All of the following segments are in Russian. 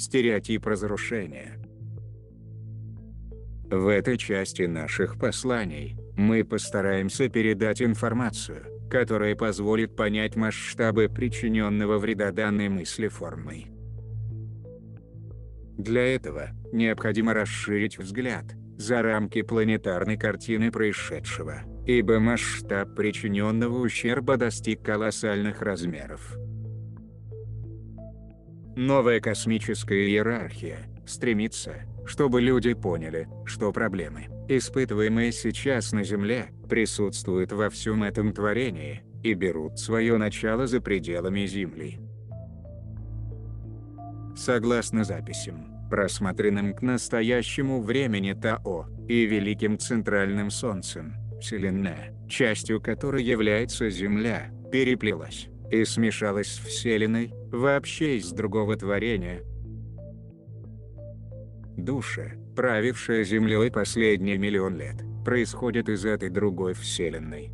стереотип разрушения. В этой части наших посланий мы постараемся передать информацию, которая позволит понять масштабы причиненного вреда данной мыслеформой. Для этого необходимо расширить взгляд за рамки планетарной картины происшедшего, ибо масштаб причиненного ущерба достиг колоссальных размеров. Новая космическая иерархия стремится, чтобы люди поняли, что проблемы, испытываемые сейчас на Земле, присутствуют во всем этом творении и берут свое начало за пределами Земли. Согласно записям, просмотренным к настоящему времени Тао и Великим Центральным Солнцем, Вселенная, частью которой является Земля, переплелась и смешалась с Вселенной, вообще из другого творения. Душа, правившая Землей последние миллион лет, происходит из этой другой Вселенной.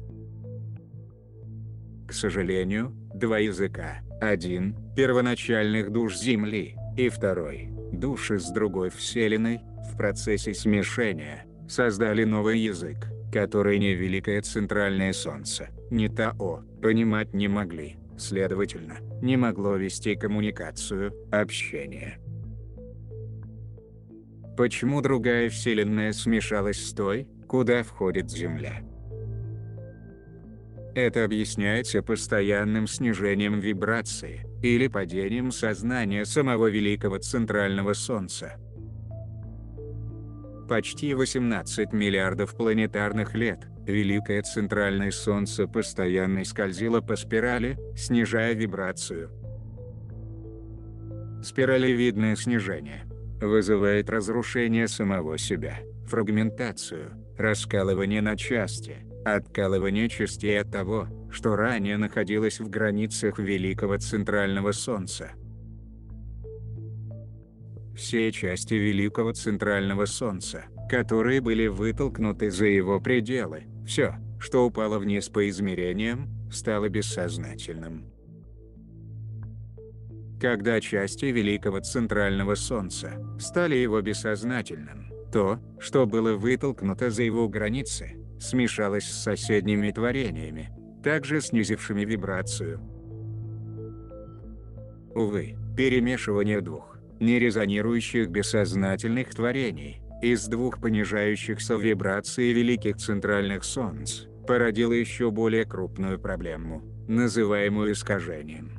К сожалению, два языка, один – первоначальных душ Земли, и второй – души с другой Вселенной, в процессе смешения, создали новый язык, который ни Великое Центральное Солнце, ни Тао понимать не могли, следовательно, не могло вести коммуникацию, общение. Почему другая Вселенная смешалась с той, куда входит Земля? Это объясняется постоянным снижением вибрации, или падением сознания самого Великого Центрального Солнца. Почти 18 миллиардов планетарных лет Великое Центральное Солнце постоянно скользило по спирали, снижая вибрацию. Спиралевидное снижение вызывает разрушение самого себя, фрагментацию, раскалывание на части, откалывание частей от того, что ранее находилось в границах Великого Центрального Солнца. Все части Великого Центрального Солнца, которые были вытолкнуты за его пределы, все, что упало вниз по измерениям, стало бессознательным. Когда части Великого Центрального Солнца стали его бессознательным, то, что было вытолкнуто за его границы, смешалось с соседними творениями, также снизившими вибрацию. Увы, перемешивание двух нерезонирующих бессознательных творений из двух понижающихся вибраций великих центральных солнц породило еще более крупную проблему, называемую искажением.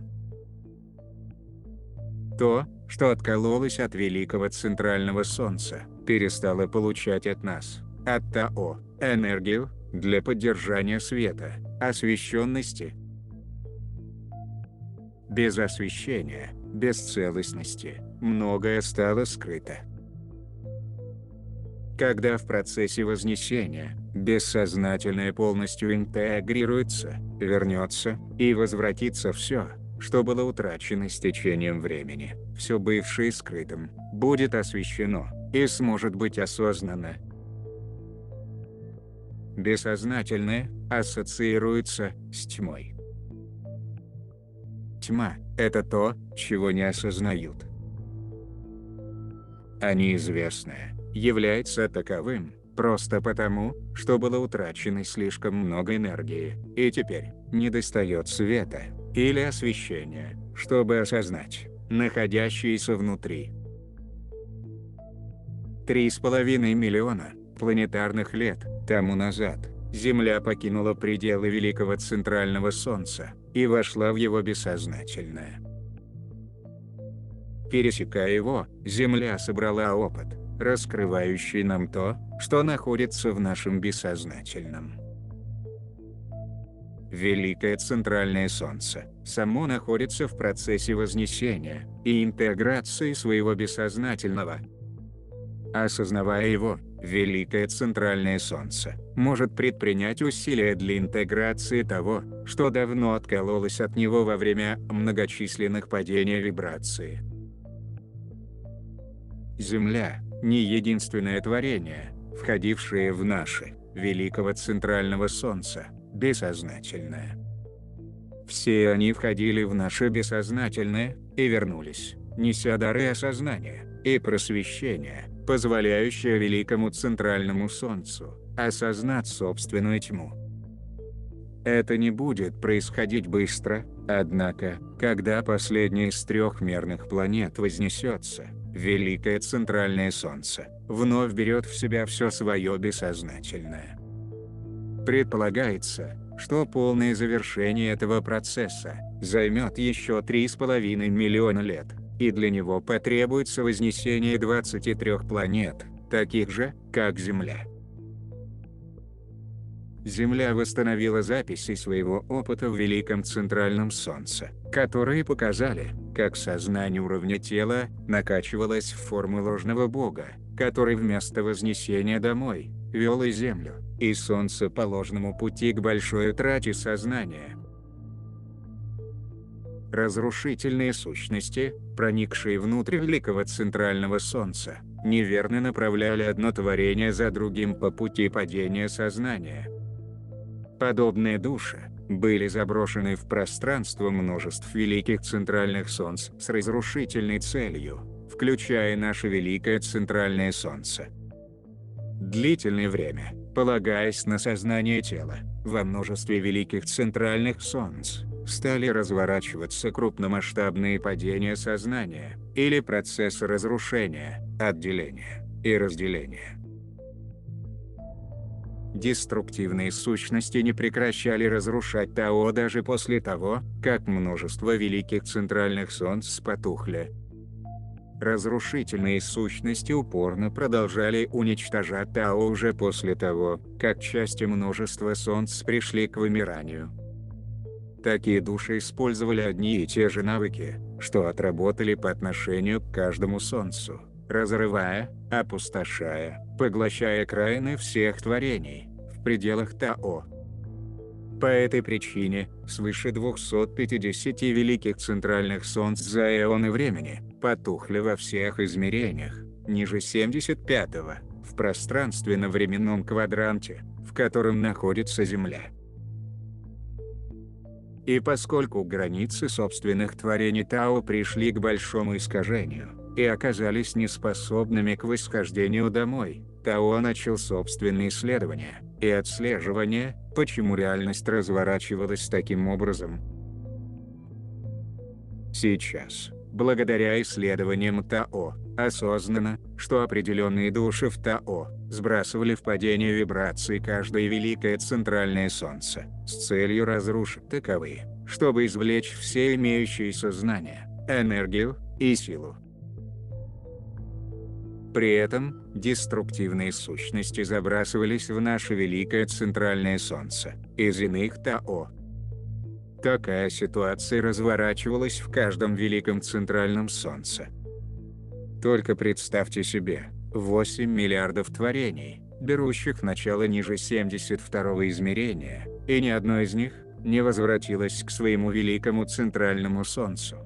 То, что откололось от Великого Центрального Солнца, перестало получать от нас, от Тао, энергию для поддержания света, освещенности. Без освещения, без целостности, многое стало скрыто. Когда в процессе вознесения бессознательное полностью интегрируется, вернется и возвратится все, что было утрачено с течением времени, все бывшее скрытым, будет освещено и сможет быть осознано. Бессознательное ассоциируется с тьмой. Тьма – это то, чего не осознают. А неизвестное является таковым просто потому, что было утрачено слишком много энергии, и теперь недостает света или освещения, чтобы осознать находящиеся внутри. 3,5 миллиона планетарных лет тому назад Земля покинула пределы Великого Центрального Солнца и вошла в его бессознательное. Пересекая его, Земля собрала опыт, раскрывающий нам то, что находится в нашем бессознательном. Великое Центральное Солнце само находится в процессе вознесения и интеграции своего бессознательного. Осознавая его, Великое Центральное Солнце может предпринять усилия для интеграции того, что давно откололось от него во время многочисленных падений вибрации. Земля – не единственное творение, входившее в наше, Великого Центрального Солнца, бессознательное. Все они входили в наше бессознательное и вернулись, неся дары осознания и просвещения, позволяющие великому центральному солнцу осознать собственную тьму. Это не будет происходить быстро, однако, когда последняя из трехмерных планет вознесется, великое центральное солнце вновь берет в себя все свое бессознательное. Предполагается, что полное завершение этого процесса займет еще 3,5 миллиона лет, и для него потребуется вознесение 23 планет, таких же, как Земля. Земля восстановила записи своего опыта в Великом Центральном Солнце, которые показали, как сознание уровня тела накачивалось в форму ложного бога, который вместо вознесения домой вел и Землю, и Солнце по ложному пути к большой утрате сознания. Разрушительные сущности, проникшие внутрь Великого Центрального Солнца, неверно направляли одно творение за другим по пути падения сознания. Подобные души были заброшены в пространство множеств великих центральных солнц с разрушительной целью, включая наше Великое Центральное Солнце. Длительное время, полагаясь на сознание тела, во множестве великих центральных солнц стали разворачиваться крупномасштабные падения сознания, или процессы разрушения, отделения и разделения. Деструктивные сущности не прекращали разрушать Тао даже после того, как множество великих центральных солнц потухли. Разрушительные сущности упорно продолжали уничтожать Тао уже после того, как части множества солнц пришли к вымиранию. Такие души использовали одни и те же навыки, что отработали по отношению к каждому солнцу, разрывая, опустошая, поглощая окраины всех творений в пределах Тао. По этой причине, свыше 250 великих центральных солнц за эоны времени потухли во всех измерениях, ниже 75-го, в пространственно-временном квадранте, в котором находится Земля. И поскольку границы собственных творений Тао пришли к большому искажению и оказались неспособными к восхождению домой, Тао начал собственные исследования и отслеживание, почему реальность разворачивалась таким образом. Сейчас, благодаря исследованиям Тао, осознано, что определенные души в Тао сбрасывали в падение вибрации каждое великое центральное солнце, с целью разрушить таковые, чтобы извлечь все имеющиеся знания, энергию и силу. При этом, деструктивные сущности забрасывались в наше великое центральное солнце из иных Тао. Такая ситуация разворачивалась в каждом великом центральном солнце. Только представьте себе, 8 миллиардов творений, берущих начало ниже 72-го измерения, и ни одно из них не возвратилось к своему великому центральному солнцу.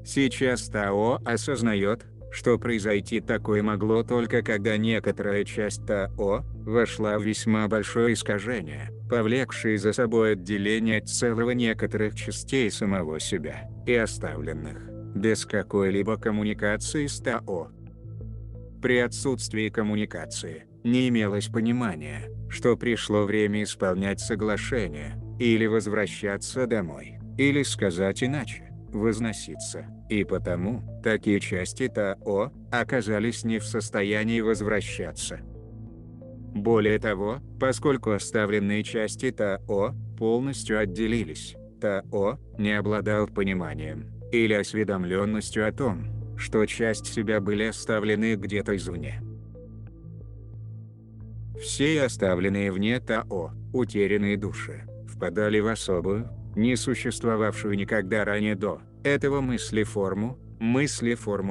Сейчас Тао осознает, что произойти такое могло только когда некоторая часть Тао вошла в весьма большое искажение, повлекшее за собой отделение от целого некоторых частей самого себя, и оставленных без какой-либо коммуникации с Тао. При отсутствии коммуникации не имелось понимания, что пришло время исполнять соглашение, или возвращаться домой, или сказать иначе, возноситься, и потому, такие части Тао оказались не в состоянии возвращаться. Более того, поскольку оставленные части Тао полностью отделились, Тао не обладал пониманием или осведомленностью о том, что часть себя были оставлены где-то извне. Все оставленные вне Тао, утерянные души, впадали в особую, не существовавшую никогда ранее до этого мыслеформу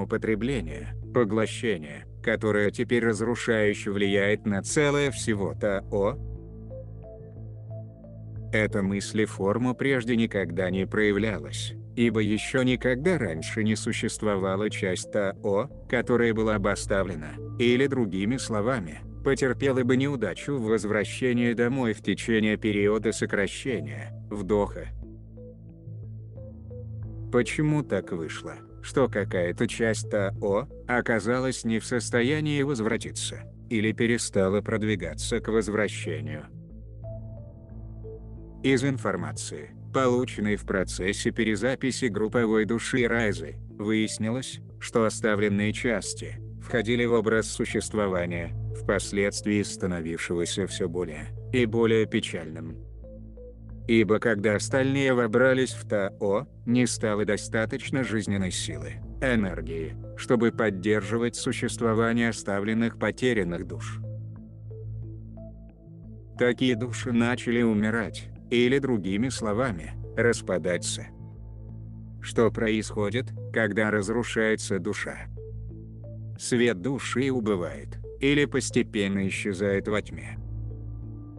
потребления, поглощения, которая теперь разрушающе влияет на целое всего Тао. Эта мыслеформа прежде никогда не проявлялась, ибо еще никогда раньше не существовала часть Тао, которая была бы оставлена, или другими словами, потерпела бы неудачу в возвращении домой в течение периода сокращения, вдоха. Почему так вышло, что какая-то часть Тао оказалась не в состоянии возвратиться, или перестала продвигаться к возвращению? Из информации, полученной в процессе перезаписи групповой души Райзы, выяснилось, что оставленные части входили в образ существования, впоследствии становившегося все более и более печальным. Ибо когда остальные вобрались в Тао, не стало достаточно жизненной силы, энергии, чтобы поддерживать существование оставленных потерянных душ. Такие души начали умирать, или другими словами, распадаться. Что происходит, когда разрушается душа? Свет души убывает, или постепенно исчезает во тьме.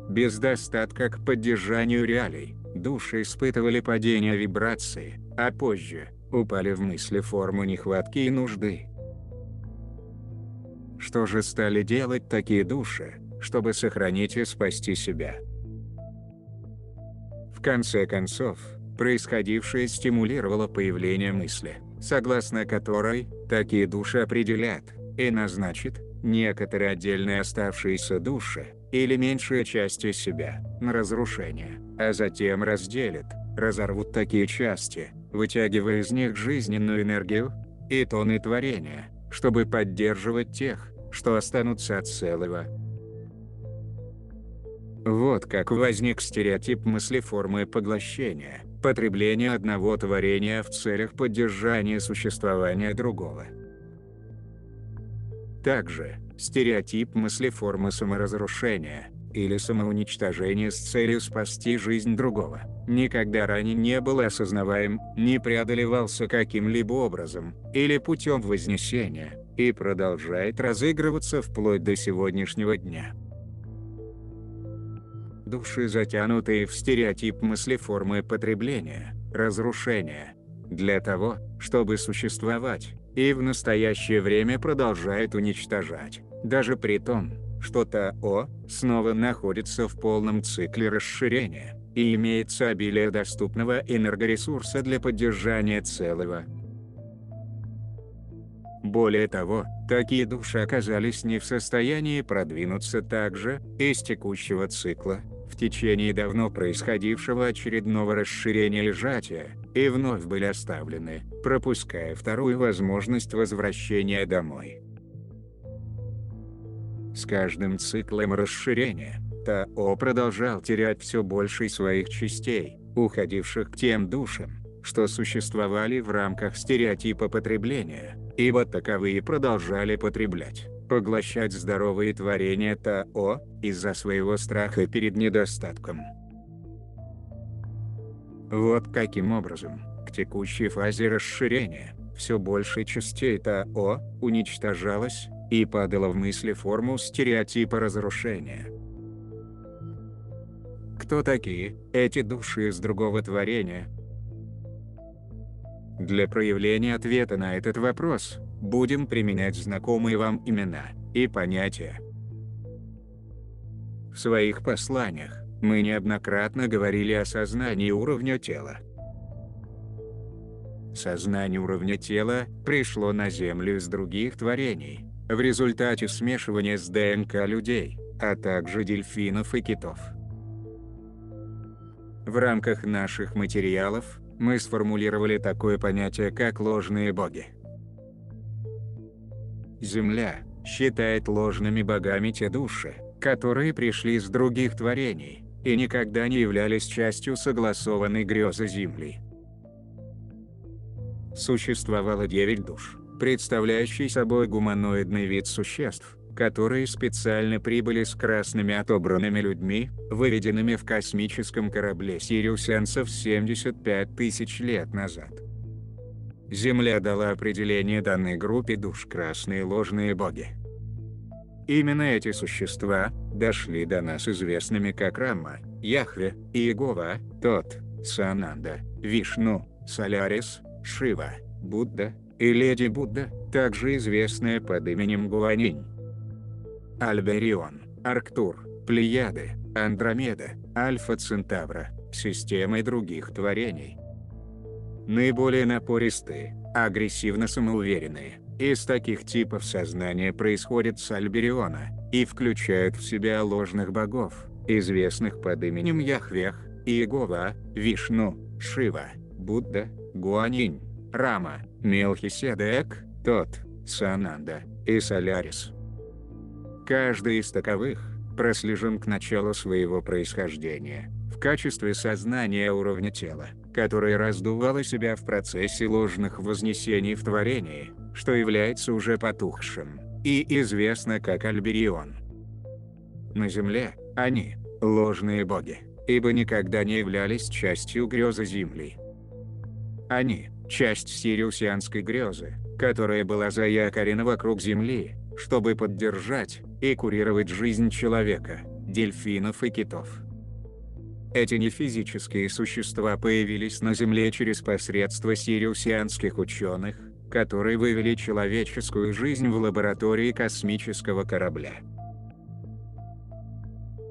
Без достатка к поддержанию реалий, души испытывали падение вибрации, а позже упали в мысли форму нехватки и нужды. Что же стали делать такие души, чтобы сохранить и спасти себя? В конце концов, происходившее стимулировало появление мысли, согласно которой такие души определят и назначат некоторые отдельные оставшиеся души, или меньшие части себя, на разрушение, а затем разделят, разорвут такие части, вытягивая из них жизненную энергию и тоны творения, чтобы поддерживать тех, что останутся от целого. Вот как возник стереотип мыслеформы поглощения, потребления одного творения в целях поддержания существования другого. Также, стереотип мыслеформы саморазрушения, или самоуничтожения с целью спасти жизнь другого, никогда ранее не был осознаваем, не преодолевался каким-либо образом, или путем вознесения, и продолжает разыгрываться вплоть до сегодняшнего дня. Души, затянутые в стереотип мыслеформы потребления, разрушения, для того, чтобы существовать, и в настоящее время продолжает уничтожать, даже при том, что Тао снова находится в полном цикле расширения, и имеется обилие доступного энергоресурса для поддержания целого. Более того, такие души оказались не в состоянии продвинуться также из текущего цикла, в течение давно происходившего очередного расширения лежатия, и вновь были оставлены, пропуская вторую возможность возвращения домой. С каждым циклом расширения, Тао продолжал терять все больше своих частей, уходивших к тем душам, что существовали в рамках стереотипа потребления, ибо таковые продолжали потреблять, поглощать здоровые творения Тао, из-за своего страха перед недостатком. Вот каким образом, к текущей фазе расширения, все больше частей Тао уничтожалось и падало в мыслеформу стереотипа разрушения. Кто такие эти души из другого творения? Для проявления ответа на этот вопрос, будем применять знакомые вам имена и понятия. В своих посланиях мы неоднократно говорили о сознании уровня тела. Сознание уровня тела пришло на Землю из других творений, в результате смешивания с ДНК людей, а также дельфинов и китов. В рамках наших материалов мы сформулировали такое понятие, как ложные боги. Земля считает ложными богами те души, которые пришли из других творений, и никогда не являлись частью согласованной грезы Земли. Существовало 9 душ, представляющие собой гуманоидный вид существ, которые специально прибыли с красными отобранными людьми, выведенными в космическом корабле сириусянцев 75 тысяч лет назад. Земля дала определение данной группе душ красные ложные боги. Именно эти существа дошли до нас известными как Рама, Яхве, Иегова, Тот, Сананда, Вишну, Солярис, Шива, Будда и Леди Будда, также известная под именем Гуанинь. Альберион, Арктур, Плеяды, Андромеда, Альфа Центавра, системой других творений. наиболее напористые, агрессивно самоуверенные. Из таких типов сознания происходят с Альбериона и включают в себя ложных богов, известных под именем Яхвех, Иегова, Вишну, Шива, Будда, Гуанинь, Рама, Мелхиседек, Тот, Сананда и Солярис. Каждый из таковых прослежен к началу своего происхождения в качестве сознания уровня тела, которое раздувало себя в процессе ложных вознесений в творении, что является уже потухшим, и известно как Альберион. На Земле они – ложные боги, ибо никогда не являлись частью грезы Земли. Они – часть сириусианской грезы, которая была заякорена вокруг Земли, чтобы поддержать и курировать жизнь человека, дельфинов и китов. Эти нефизические существа появились на Земле через посредство сириусианских ученых, которые вывели человеческую жизнь в лаборатории космического корабля.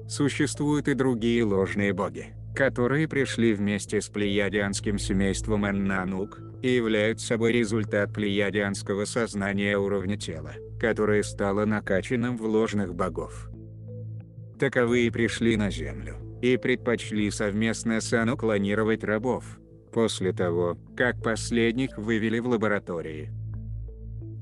Существуют и другие ложные боги, которые пришли вместе с плеядианским семейством Эннанук и являются собой результат плеядианского сознания уровня тела, которое стало накачанным в ложных богов. Таковые пришли на Землю и предпочли совместно с Ану клонировать рабов, после того, как последних вывели в лаборатории.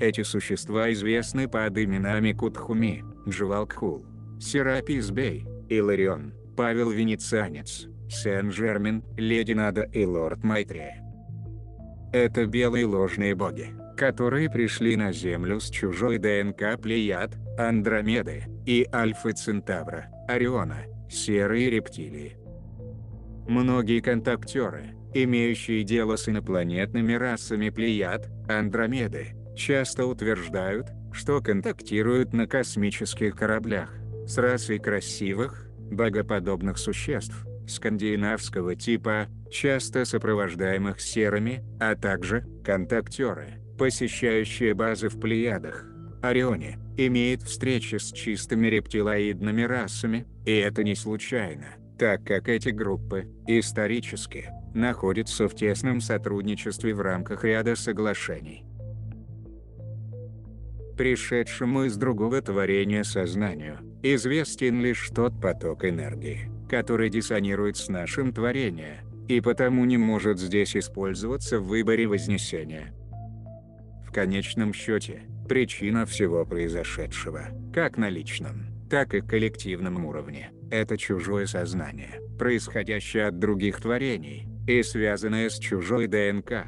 Эти существа известны под именами Кутхуми, Джувалкхул, Серапис Бей, Иларион, Павел Венецианец, Сен-Жермен, Леди Нада и Лорд Майтрея. Это белые ложные боги, которые пришли на Землю с чужой ДНК Плеяд, Андромеды и Альфы Центавра, Ориона, серые рептилии. Многие контактеры, имеющие дело с инопланетными расами Плеяд, Андромеды, часто утверждают, что контактируют на космических кораблях с расой красивых, богоподобных существ скандинавского типа, часто сопровождаемых серыми, а также контактеры, посещающие базы в Плеядах, Орионе, имеют встречи с чистыми рептилоидными расами, и это не случайно, так как эти группы, исторически, находятся в тесном сотрудничестве в рамках ряда соглашений. Пришедшему из другого творения сознанию, известен лишь тот поток энергии, который диссонирует с нашим творением, и потому не может здесь использоваться в выборе вознесения. В конечном счете, причина всего произошедшего, как на личном, так и коллективном уровне, это чужое сознание, происходящее от других творений, и связанное с чужой ДНК.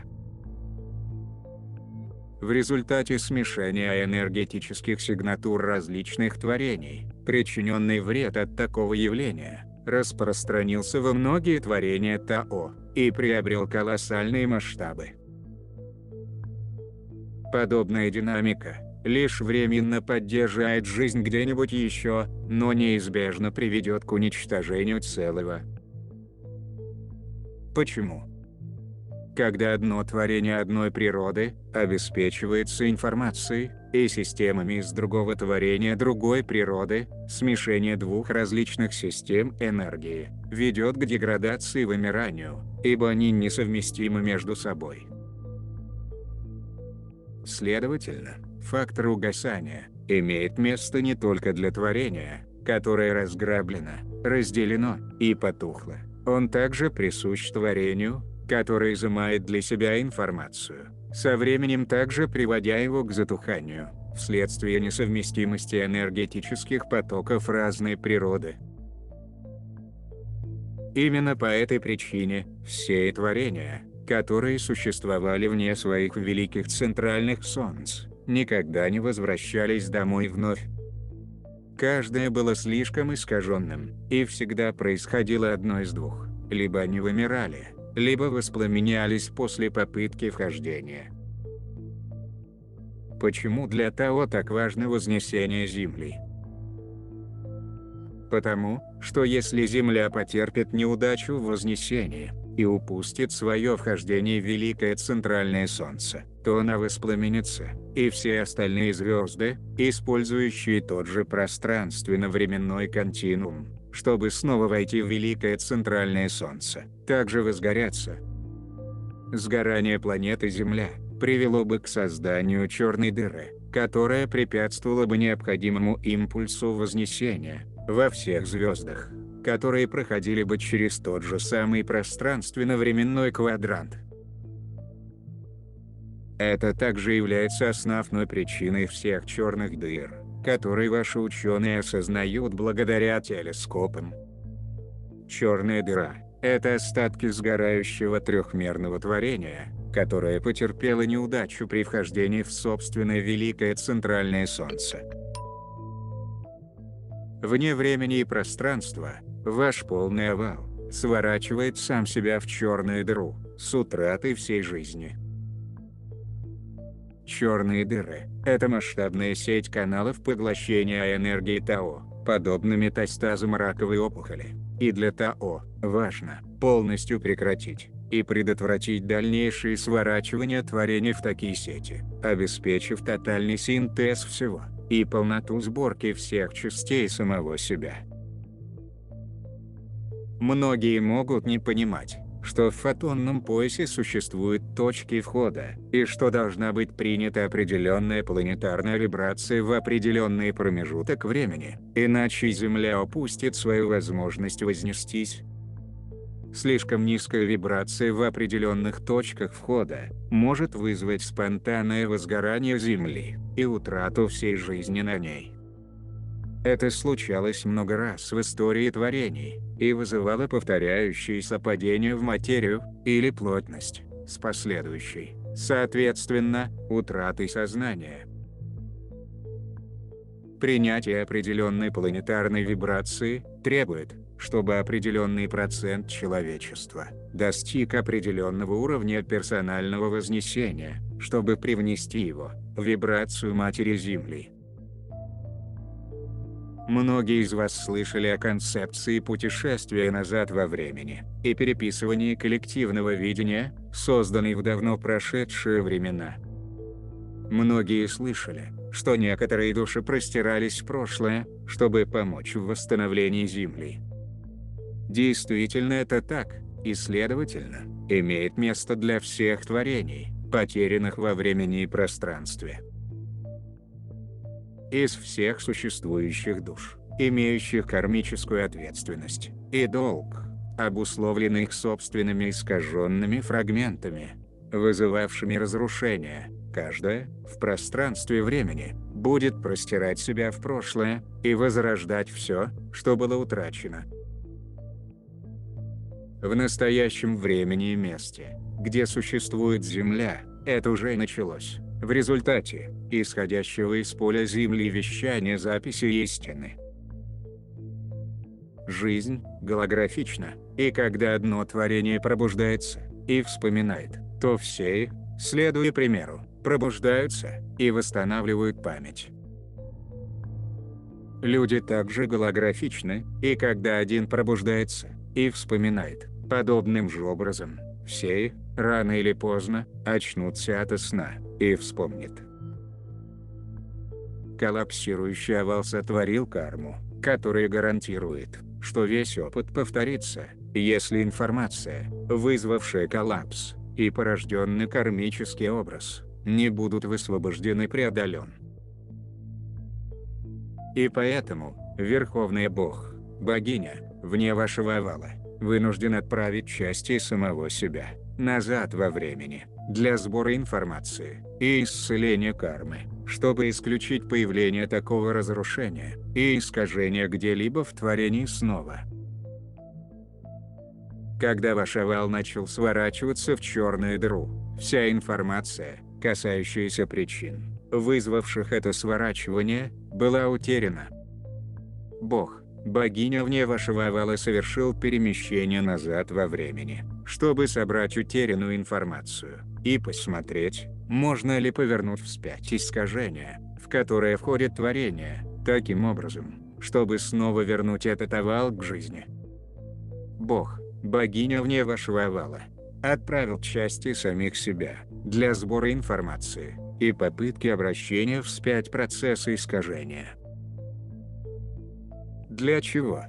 В результате смешения энергетических сигнатур различных творений, причиненный вред от такого явления распространился во многие творения Тао и приобрел колоссальные масштабы. Подобная динамика лишь временно поддерживает жизнь где-нибудь еще, но неизбежно приведет к уничтожению целого. Почему? Когда одно творение одной природы обеспечивается информацией и системами из другого творения другой природы, смешение двух различных систем энергии ведет к деградации и вымиранию, ибо они несовместимы между собой. Следовательно, фактор угасания имеет место не только для творения, которое разграблено, разделено и потухло, он также присущ творению, который изымает для себя информацию, со временем также приводя его к затуханию, вследствие несовместимости энергетических потоков разной природы. Именно по этой причине все творения, которые существовали вне своих великих центральных солнц, никогда не возвращались домой вновь. Каждое было слишком искаженным, и всегда происходило одно из двух: либо они вымирали, либо воспламенялись после попытки вхождения. Почему для Тао так важно вознесение Земли? Потому, что если Земля потерпит неудачу в вознесении и упустит свое вхождение в Великое Центральное Солнце, то она воспламенится, и все остальные звезды, использующие тот же пространственно-временной континуум, чтобы снова войти в Великое Центральное Солнце, также возгорятся. Сгорание планеты Земля привело бы к созданию черной дыры, которая препятствовала бы необходимому импульсу вознесения во всех звездах, которые проходили бы через тот же самый пространственно-временной квадрант. Это также является основной причиной всех черных дыр, которые ваши ученые осознают благодаря телескопам. Черная дыра – это остатки сгорающего трехмерного творения, которое потерпело неудачу при вхождении в собственное великое центральное Солнце. Вне времени и пространства, ваш полный овал сворачивает сам себя в черную дыру с утратой всей жизни. Черные дыры – это масштабная сеть каналов поглощения энергии Тао, подобно метастазам раковой опухоли. И для Тао важно полностью прекратить и предотвратить дальнейшее сворачивание творений в такие сети, обеспечив тотальный синтез всего и полноту сборки всех частей самого себя. Многие могут не понимать, что в фотонном поясе существуют точки входа, и что должна быть принята определенная планетарная вибрация в определенный промежуток времени, иначе Земля упустит свою возможность вознестись. Слишком низкая вибрация в определенных точках входа может вызвать спонтанное возгорание Земли и утрату всей жизни на ней. Это случалось много раз в истории творений и вызывало повторяющиеся падения в материю или плотность, с последующей, соответственно, утратой сознания. Принятие определенной планетарной вибрации требует, чтобы определенный процент человечества достиг определенного уровня персонального вознесения, чтобы привнести его в вибрацию Матери Земли. Многие из вас слышали о концепции путешествия назад во времени и переписывании коллективного видения, созданной в давно прошедшие времена. Многие слышали, что некоторые души простирались в прошлое, чтобы помочь в восстановлении Земли. Действительно это так, и следовательно, имеет место для всех творений, потерянных во времени и пространстве. Из всех существующих душ, имеющих кармическую ответственность и долг, обусловленных собственными искаженными фрагментами, вызывавшими разрушение, каждая, в пространстве времени, будет простирать себя в прошлое и возрождать все, что было утрачено. В настоящем времени и месте, где существует Земля, это уже началось. В результате исходящего из поля Земли вещания записи истины. Жизнь голографична, и когда одно творение пробуждается и вспоминает, то все, следуя примеру, пробуждаются и восстанавливают память. Люди также голографичны, и когда один пробуждается и вспоминает, подобным же образом, все, рано или поздно, очнутся ото сна и вспомнят. Коллапсирующий овал сотворил карму, которая гарантирует, что весь опыт повторится, если информация, вызвавшая коллапс, и порожденный кармический образ, не будут высвобождены и преодолен. И поэтому, Верховный Бог, Богиня, вне вашего овала, вынужден отправить части самого себя назад во времени, для сбора информации и исцеления кармы, чтобы исключить появление такого разрушения и искажения где-либо в творении снова. Когда ваш овал начал сворачиваться в черную дыру, вся информация, касающаяся причин, вызвавших это сворачивание, была утеряна. Бог, Богиня вне вашего овала совершил перемещение назад во времени, чтобы собрать утерянную информацию и посмотреть, можно ли повернуть вспять искажение, в которое входит творение, таким образом, чтобы снова вернуть этот овал к жизни. Бог, Богиня вне вашего овала, отправил части самих себя для сбора информации и попытки обращения вспять процесса искажения. Для чего?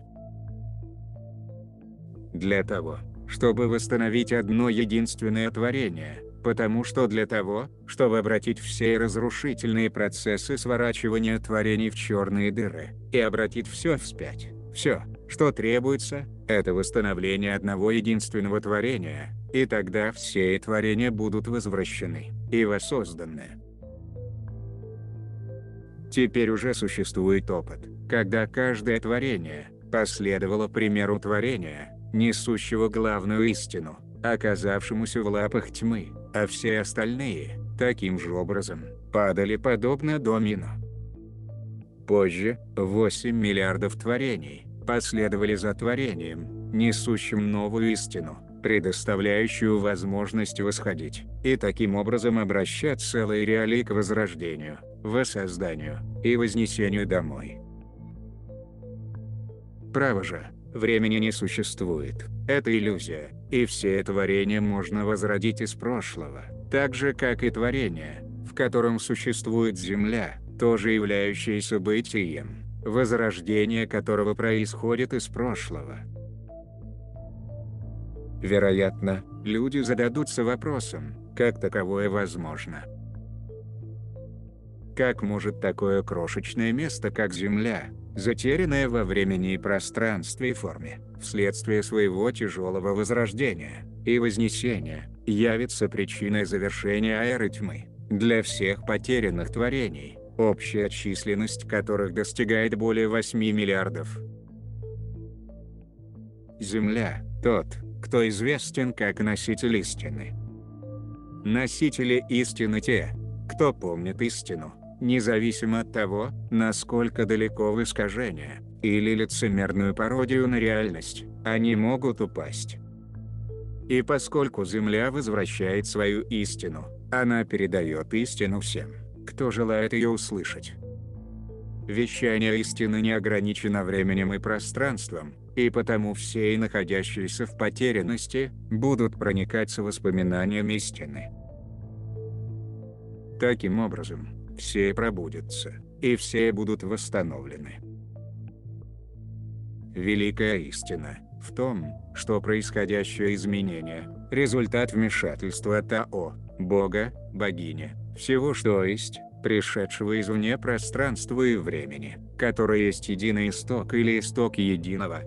Для того, чтобы восстановить одно единственное творение, потому что для того, чтобы обратить все разрушительные процессы сворачивания творений в черные дыры, и обратить все вспять, все, что требуется, это восстановление одного единственного творения, и тогда все творения будут возвращены и воссозданы. Теперь уже существует опыт, когда каждое творение последовало примеру творения, несущего главную истину, оказавшемуся в лапах тьмы, а все остальные, таким же образом, падали подобно домино. Позже, 8 миллиардов творений последовали за творением, несущим новую истину, предоставляющую возможность восходить, и таким образом обращать целые реалии к возрождению, воссозданию и вознесению домой. Право же, времени не существует, это иллюзия, и все творения можно возродить из прошлого, так же как и творение, в котором существует Земля, тоже являющееся бытием, возрождение которого происходит из прошлого. Вероятно, люди зададутся вопросом, как таковое возможно. Как может такое крошечное место, как Земля, затерянное во времени и пространстве и форме, вследствие своего тяжелого возрождения и вознесения, явиться причиной завершения эры тьмы для всех потерянных творений, общая численность которых достигает более 8 миллиардов? Земля – тот, кто известен как носитель истины. Носители истины те, кто помнит истину, независимо от того, насколько далеко в искажение или лицемерную пародию на реальность они могут упасть. И поскольку Земля возвращает свою истину, она передает истину всем, кто желает ее услышать. Вещание истины не ограничено временем и пространством, и потому все, находящиеся в потерянности, будут проникаться воспоминанием истины. Таким образом, все пробудятся, и все будут восстановлены. Великая истина в том, что происходящее изменение – результат вмешательства Тао, Бога, Богини, всего что есть, пришедшего извне пространства и времени, которое есть единый исток или исток единого.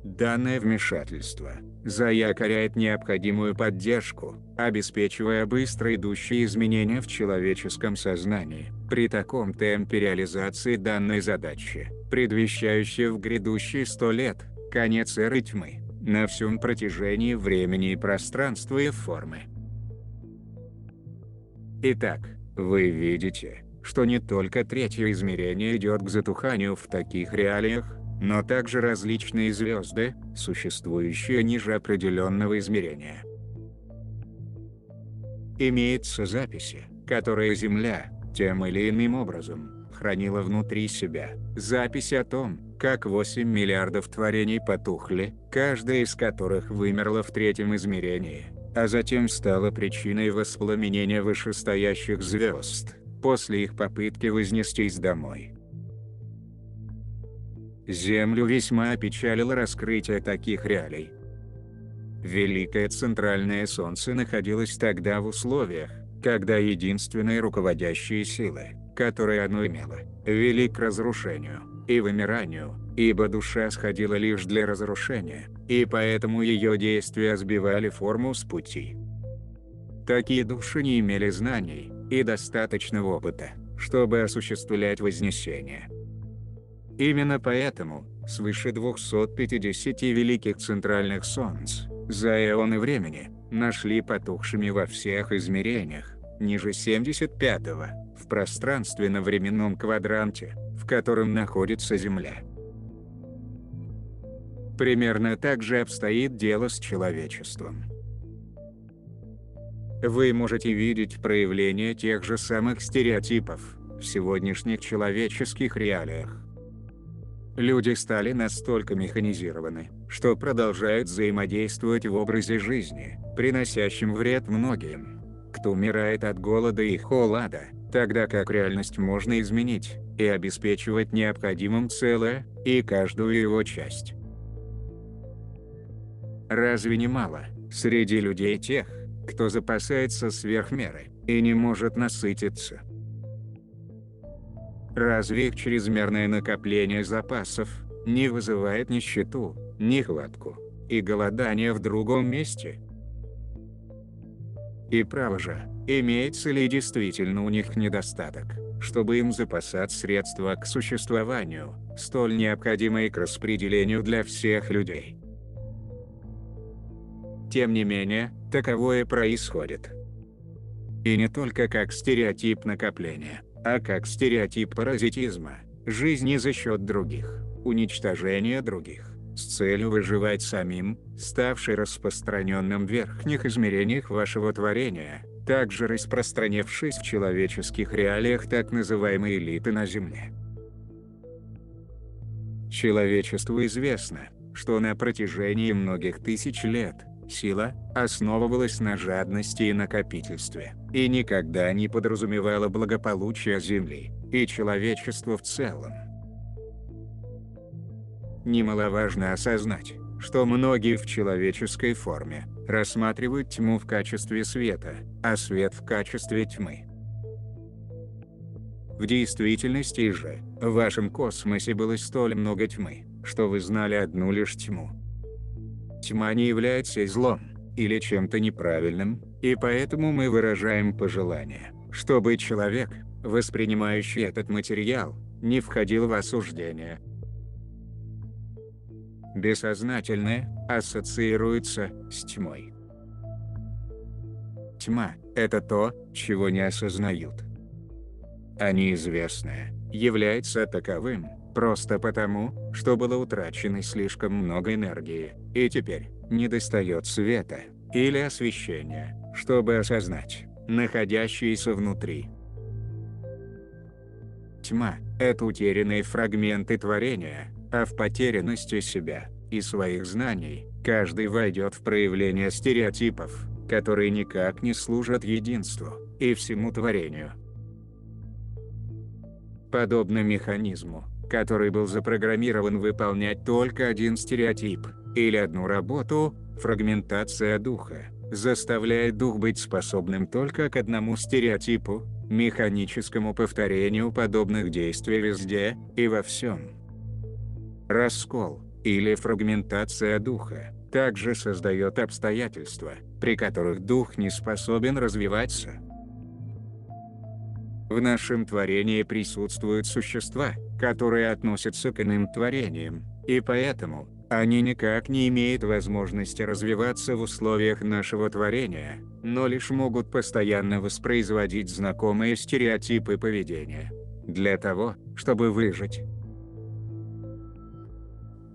Данное вмешательство заякоряет необходимую поддержку, обеспечивая быстро идущие изменения в человеческом сознании, при таком темпе реализации данной задачи, предвещающей в грядущие 100 лет конец эры тьмы, на всем протяжении времени и пространства и формы. Итак, вы видите, что не только третье измерение идет к затуханию в таких реалиях, но также различные звезды, существующие ниже определенного измерения. Имеются записи, которые Земля, тем или иным образом, хранила внутри себя, записи о том, как 8 миллиардов творений потухли, каждая из которых вымерла в третьем измерении, а затем стала причиной воспламенения вышестоящих звезд, после их попытки вознестись домой. Землю весьма опечалило раскрытие таких реалий. Великое центральное Солнце находилось тогда в условиях, когда единственные руководящие силы, которые оно имело, вели к разрушению и вымиранию, ибо душа сходила лишь для разрушения, и поэтому ее действия сбивали форму с пути. Такие души не имели знаний и достаточного опыта, чтобы осуществлять вознесение. Именно поэтому, свыше 250 великих центральных солнц, за эоны времени, нашли потухшими во всех измерениях, ниже 75-го, в пространственно-временном квадранте, в котором находится Земля. Примерно так же обстоит дело с человечеством. Вы можете видеть проявление тех же самых стереотипов в сегодняшних человеческих реалиях. Люди стали настолько механизированы, что продолжают взаимодействовать в образе жизни, приносящем вред многим, кто умирает от голода и холода, тогда как реальность можно изменить и обеспечивать необходимым целое и каждую его часть. Разве не мало среди людей тех, кто запасается сверх меры и не может насытиться? Разве их чрезмерное накопление запасов не вызывает нищету, нехватку и голодание в другом месте? И право же, имеется ли действительно у них недостаток, чтобы им запасать средства к существованию, столь необходимые к распределению для всех людей? Тем не менее, таковое происходит. И не только как стереотип накопления, а как стереотип паразитизма, жизни за счет других, уничтожения других, с целью выживать самим, ставший распространенным в верхних измерениях вашего творения, также распространившись в человеческих реалиях так называемой элиты на Земле. Человечеству известно, что на протяжении многих тысяч лет сила основывалась на жадности и накопительстве, и никогда не подразумевала благополучия Земли и человечества в целом. Немаловажно осознать, что многие в человеческой форме рассматривают тьму в качестве света, а свет в качестве тьмы. В действительности же, в вашем космосе было столь много тьмы, что вы знали одну лишь тьму. Тьма не является злом или чем-то неправильным, и поэтому мы выражаем пожелание, чтобы человек, воспринимающий этот материал, не входил в осуждение. Бессознательное ассоциируется с тьмой. Тьма – это то, чего не осознают. А неизвестное является таковым просто потому, что было утрачено слишком много энергии, и теперь недостает света или освещения, чтобы осознать находящиеся внутри. Тьма – это утерянные фрагменты творения, а в потерянности себя и своих знаний каждый войдет в проявление стереотипов, которые никак не служат единству и всему творению. Подобно механизму, который был запрограммирован выполнять только один стереотип или одну работу, фрагментация духа заставляет дух быть способным только к одному стереотипу, механическому повторению подобных действий везде и во всем. Раскол или фрагментация духа также создает обстоятельства, при которых дух не способен развиваться. В нашем творении присутствуют существа, которые относятся к иным творениям, и поэтому они никак не имеют возможности развиваться в условиях нашего творения, но лишь могут постоянно воспроизводить знакомые стереотипы поведения. Для того, чтобы выжить.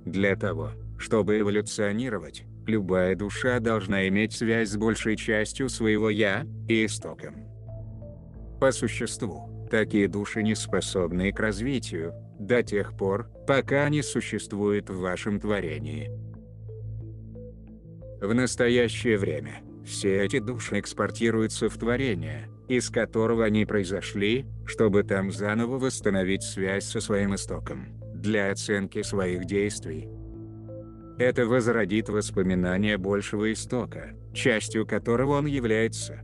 Для того, чтобы эволюционировать, любая душа должна иметь связь с большей частью своего «я» и истоком. По существу, такие души не способны к развитию, до тех пор, пока они существуют в вашем творении. В настоящее время, все эти души экспортируются в творение, из которого они произошли, чтобы там заново восстановить связь со своим истоком, для оценки своих действий. Это возродит воспоминания большего истока, частью которого он является.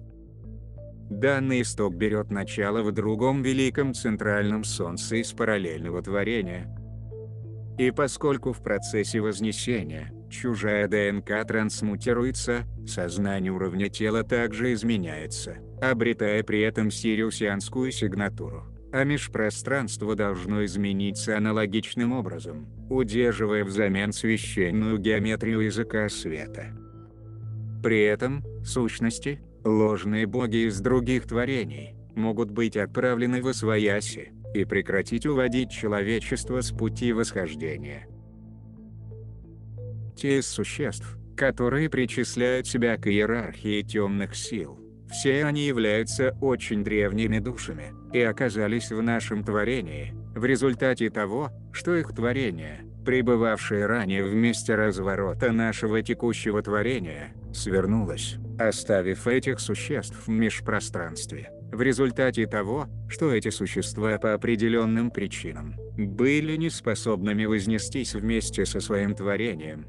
Данный исток берет начало в другом великом центральном солнце из параллельного творения. И поскольку в процессе вознесения чужая ДНК трансмутируется, сознание уровня тела также изменяется, обретая при этом сириусианскую сигнатуру, а межпространство должно измениться аналогичным образом, удерживая взамен священную геометрию языка света. При этом, сущности, ложные боги из других творений, могут быть отправлены в освояси и прекратить уводить человечество с пути восхождения. Те из существ, которые причисляют себя к иерархии темных сил, все они являются очень древними душами и оказались в нашем творении, в результате того, что их творение, пребывавшее ранее в месте разворота нашего текущего творения, свернулось, оставив этих существ в межпространстве, в результате того, что эти существа по определенным причинам были неспособными вознестись вместе со своим творением.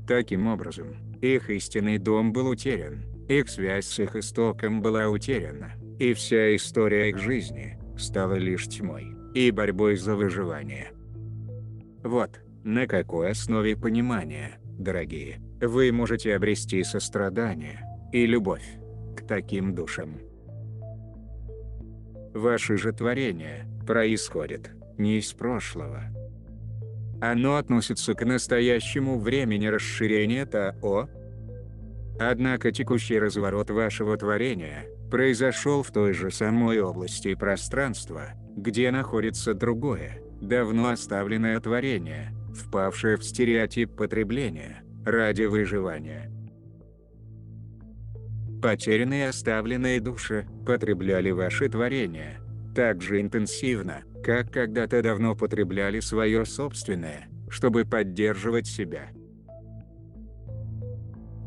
Таким образом, их истинный дом был утерян, их связь с их истоком была утеряна, и вся история их жизни стала лишь тьмой и борьбой за выживание. Вот на какой основе понимания, дорогие, вы можете обрести сострадание и любовь к таким душам. Ваше же творение происходит не из прошлого. Оно относится к настоящему времени расширения Тао. Однако текущий разворот вашего творения произошел в той же самой области пространства, где находится другое, давно оставленное творение, впавшее в стереотип потребления ради выживания. Потерянные оставленные души потребляли ваши творения так же интенсивно, как когда-то давно потребляли свое собственное, чтобы поддерживать себя.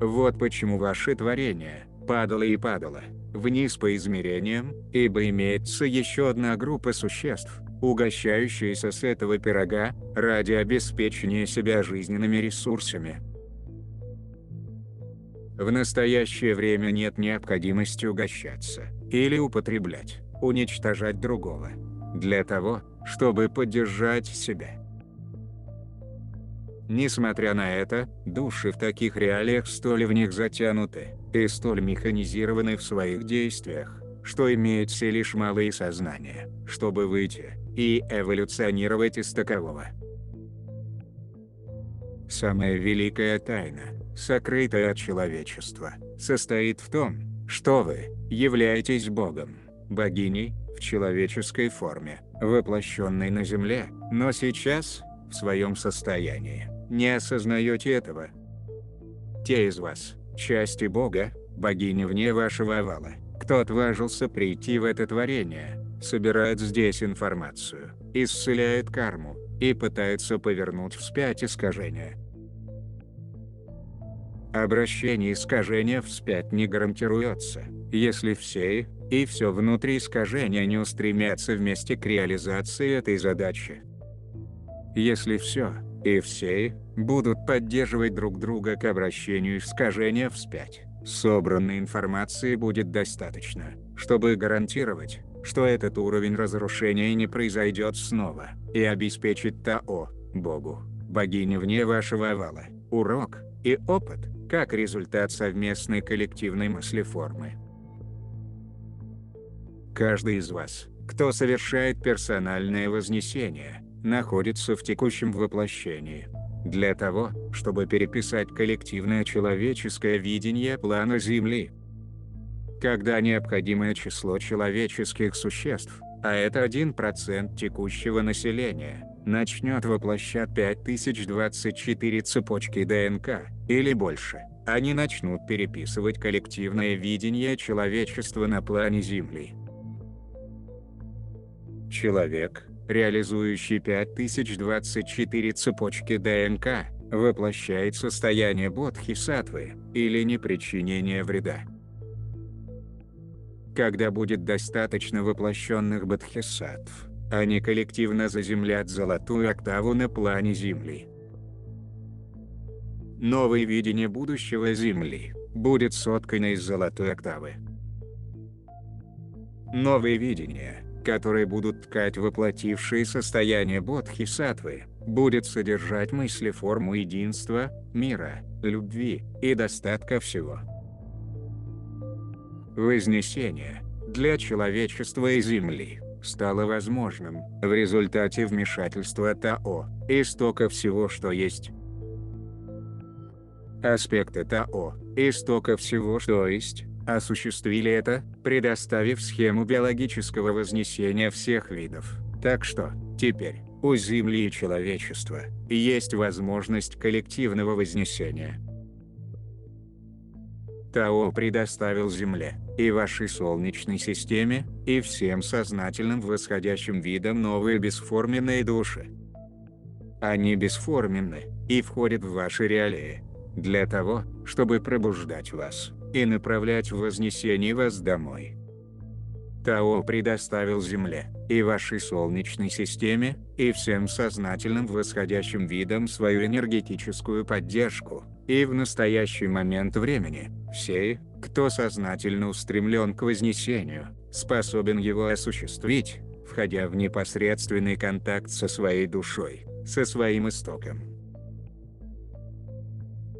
Вот почему ваше творение падало и падало вниз по измерениям, ибо имеется еще одна группа существ, угощающаяся с этого пирога ради обеспечения себя жизненными ресурсами. В настоящее время нет необходимости угощаться или употреблять, уничтожать другого, для того, чтобы поддержать себя. Несмотря на это, души в таких реалиях столь в них затянуты и столь механизированы в своих действиях, что имеют все лишь малые сознания, чтобы выйти и эволюционировать из такового. Самая великая тайна, сокрытая от человечества, состоит в том, что вы являетесь Богом, богиней, в человеческой форме, воплощенной на земле, но сейчас, в своем состоянии, не осознаете этого. Те из вас, части Бога, богини вне вашего овала, кто отважился прийти в это творение, собирает здесь информацию, исцеляет карму и пытается повернуть вспять искажения. Обращение искажения вспять не гарантируется, если все и все внутри искажения не устремятся вместе к реализации этой задачи. Если все и все будут поддерживать друг друга к обращению искажения вспять, собранной информации будет достаточно, чтобы гарантировать, что этот уровень разрушения не произойдет снова, и обеспечить Тао, Богу, богине вне вашего овала, урок и опыт, как результат совместной коллективной мыслеформы. Каждый из вас, кто совершает персональное вознесение, находится в текущем воплощении, для того, чтобы переписать коллективное человеческое видение плана Земли. Когда необходимое число человеческих существ, а это 1% текущего населения, начнет воплощать 5024 цепочки ДНК, или больше, они начнут переписывать коллективное видение человечества на плане Земли. Человек, реализующий 5024 цепочки ДНК, воплощает состояние бодхисаттвы, или непричинения вреда. Когда будет достаточно воплощенных бодхисаттв, они коллективно заземлят золотую октаву на плане Земли. Новое видение будущего Земли будет соткано из золотой октавы. Новые видения, которые будут ткать воплотившие состояние бодхисаттвы, будет содержать мыслеформу единства, мира, любви и достатка всего. Вознесение для человечества и Земли стало возможным в результате вмешательства Тао, истока всего, что есть. Аспекты Тао, истока всего, что есть, осуществили это, предоставив схему биологического вознесения всех видов. Так что, теперь, у Земли и человечества есть возможность коллективного вознесения. Тао предоставил Земле, и вашей Солнечной системе, и всем сознательным восходящим видам новые бесформенные души. Они бесформенны и входят в ваши реалии, для того, чтобы пробуждать вас и направлять в вознесение вас домой. Тао предоставил Земле, и вашей Солнечной системе, и всем сознательным восходящим видам свою энергетическую поддержку, И в настоящий момент времени, все, кто сознательно устремлен к вознесению, способен его осуществить, входя в непосредственный контакт со своей душой, со своим истоком.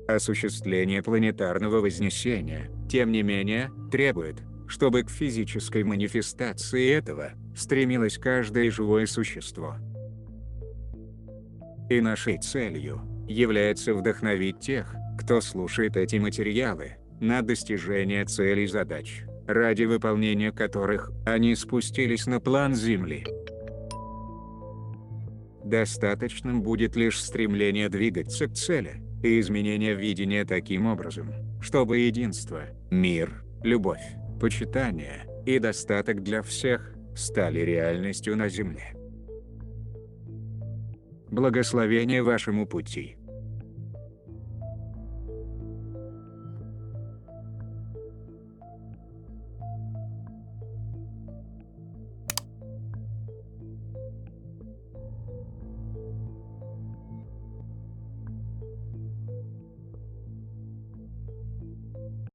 Осуществление планетарного вознесения, тем не менее, требует, чтобы к физической манифестации этого стремилось каждое живое существо. И нашей целью является вдохновить тех, кто слушает эти материалы, на достижение целей задач, ради выполнения которых они спустились на план Земли. Достаточным будет лишь стремление двигаться к цели, и изменение видения таким образом, чтобы единство, мир, любовь, почитание и достаток для всех стали реальностью на Земле. Благословение вашему пути.